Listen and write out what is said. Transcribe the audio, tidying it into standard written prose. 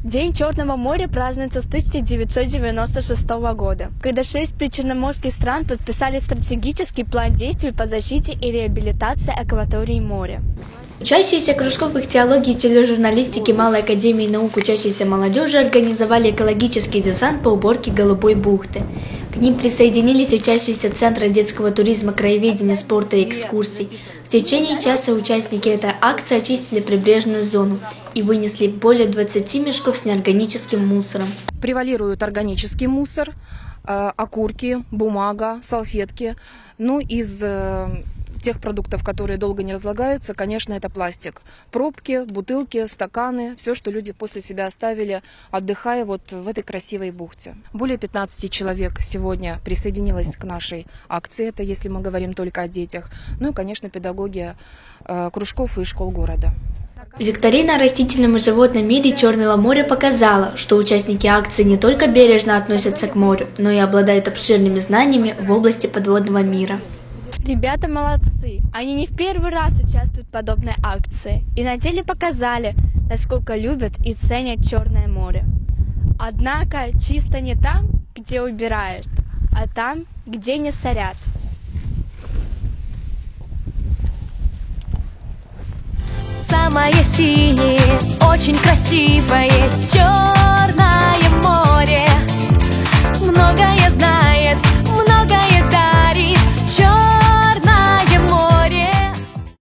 День Черного моря празднуется с 1996 года, когда 6 причерноморских стран подписали стратегический план действий по защите и реабилитации акватории моря. Учащиеся кружков ихтиологии и тележурналистики Малой академии наук учащейся молодежи организовали экологический десант по уборке Голубой бухты. К ним присоединились учащиеся Центра детского туризма, краеведения, спорта и экскурсий. В течение часа участники этой акции очистили прибрежную зону и вынесли более 20 мешков с неорганическим мусором. Превалирует органический мусор, окурки, бумага, салфетки. Из тех продуктов, которые долго не разлагаются, конечно, это пластик. Пробки, бутылки, стаканы, все, что люди после себя оставили, отдыхая вот в этой красивой бухте. Более 15 человек сегодня присоединилось к нашей акции, это если мы говорим только о детях. И, конечно, педагоги кружков и школ города. Викторина о растительном и животном мире Черного моря показала, что участники акции не только бережно относятся к морю, но и обладают обширными знаниями в области подводного мира. Ребята молодцы, они не в первый раз участвуют в подобной акции и на деле показали, насколько любят и ценят Черное море. Однако чисто не там, где убирают, а там, где не сорят. Самое синее, очень красивое Черное море, многое